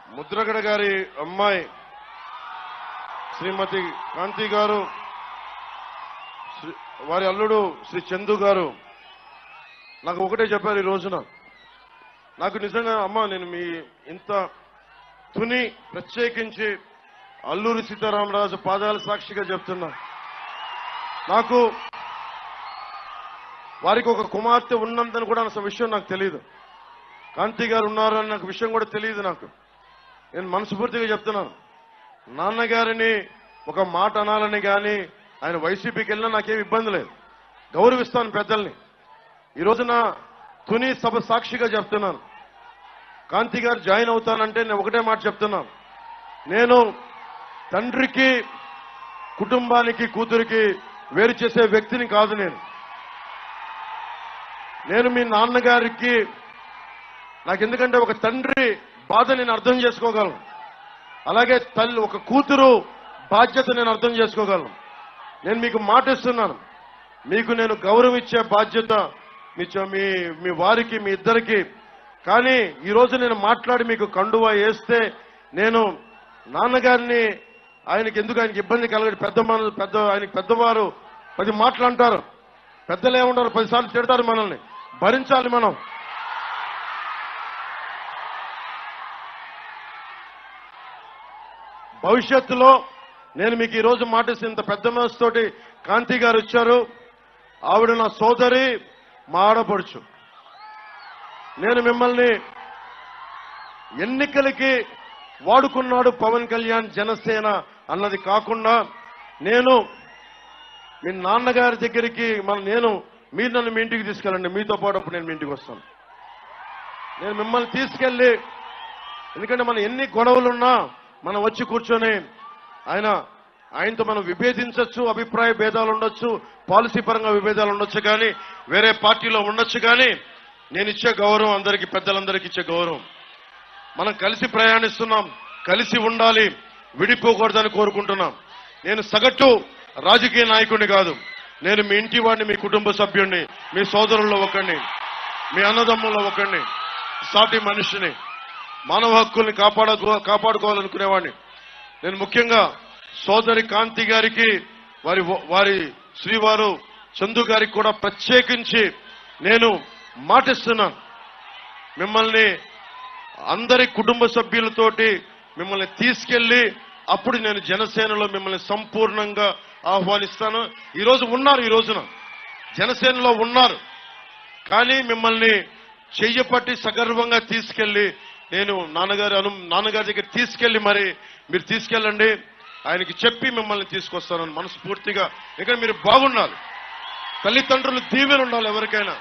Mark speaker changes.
Speaker 1: ముద్రగడ గారి అమ్మాయి శ్రీమతి కాంతి గారు, వారి అల్లుడు శ్రీ చందు గారు నాకు ఒకటే చెప్పారు ఈ రోజున. నాకు నిజంగా అమ్మ, నేను మీ ఇంత తుని ప్రత్యేకించి అల్లూరి సీతారామరాజు పాదాల సాక్షిగా చెప్తున్నా, నాకు వారికి ఒక కుమార్తె ఉన్నందని కూడా అసలు విషయం నాకు తెలియదు. కాంతి గారు ఉన్నారు అని నాకు విషయం కూడా తెలియదు. నాకు నేను మనస్ఫూర్తిగా చెప్తున్నాను, నాన్నగారిని ఒక మాట అనాలని కానీ ఆయన వైసీపీకి వెళ్ళినా నాకేం ఇబ్బంది లేదు, గౌరవిస్తాను పెద్దల్ని. ఈ రోజున తుని సభ సాక్షిగా చెప్తున్నాను, కాంతి గారు జాయిన్ అవుతానంటే నేను ఒకటే మాట చెప్తున్నాను, నేను తండ్రికి కుటుంబానికి కూతురికి వేరు చేసే వ్యక్తిని కాదు. నేను మీ నాన్నగారికి నాకెందుకంటే ఒక తండ్రి బాధ నేను అర్థం చేసుకోగలను, అలాగే తల్లి ఒక కూతురు బాధ్యత నేను అర్థం చేసుకోగలను. నేను మీకు మాట ఇస్తున్నాను, మీకు నేను గౌరవం ఇచ్చే బాధ్యత మీ వారికి, మీ ఇద్దరికి. కానీ ఈరోజు నేను మాట్లాడి మీకు కండువా వేస్తే నేను నాన్నగారిని ఆయనకి ఇబ్బంది కలగదు. ఆయనకి పెద్దవారు 10 మాటలు అంటారు, పెద్దలు ఏమంటారు 10 సార్లు తిడతారు, మనల్ని భరించాలి మనం. భవిష్యత్తులో నేను మీకు ఈరోజు మాటేసి ఇంత పెద్ద మనసుతోటి కాంతి గారు వచ్చారు. ఆవిడ నా సోదరి, మా ఆడపడుచు. నేను మిమ్మల్ని ఎన్నికలకి వాడుకున్నాడు పవన్ కళ్యాణ్ జనసేన అన్నది కాకుండా, నేను మీ నాన్నగారి దగ్గరికి మీరు నన్ను మీ ఇంటికి తీసుకెళ్ళండి, మీతో పాటు అప్పుడు నేను మీ ఇంటికి వస్తాను. నేను మిమ్మల్ని తీసుకెళ్ళి, ఎందుకంటే మన ఎన్ని గొడవలున్నా మనం వచ్చి కూర్చొని ఆయనతో మనం విభేదించవచ్చు, అభిప్రాయ భేదాలు ఉండొచ్చు, పాలసీ పరంగా విభేదాలు ఉండొచ్చు, కానీ వేరే పార్టీలో ఉండొచ్చు. కానీ నేను ఇచ్చే గౌరవం అందరికీ, పెద్దలందరికీ ఇచ్చే గౌరవం. మనం కలిసి ప్రయాణిస్తున్నాం, కలిసి ఉండాలి, విడిపోకూడదని కోరుకుంటున్నాం. నేను సగటు రాజకీయ నాయకుడిని కాదు, నేను మీ ఇంటి వాడిని, మీ కుటుంబ సభ్యుడిని, మీ సోదరుల్లో ఒకడిని, మీ అన్నదమ్ముల్లో ఒకడిని, సాటి మనిషిని, మానవ హక్కుల్ని కాపాడుకోవాలనుకునేవాడిని. నేను ముఖ్యంగా సోదరి కాంతి గారికి, వారి శ్రీవారు చందు గారికి కూడా ప్రత్యేకించి నేను మాటిస్తున్నాను, మిమ్మల్ని అందరి కుటుంబ సభ్యులతోటి మిమ్మల్ని తీసుకెళ్లి అప్పుడు నేను జనసేనలో మిమ్మల్ని సంపూర్ణంగా ఆహ్వానిస్తాను. ఈ రోజున జనసేనలో ఉన్నారు, కానీ మిమ్మల్ని చెయ్యపట్టి సగర్వంగా తీసుకెళ్లి నేను నాన్నగారి దగ్గర తీసుకెళ్లి మరి మీరు తీసుకెళ్ళండి, ఆయనకి చెప్పి మిమ్మల్ని తీసుకొస్తానని మనస్ఫూర్తిగా. ఇక్కడ మీరు బాగున్నారు, తల్లిదండ్రులు దీవెన ఉండాలి ఎవరికైనా.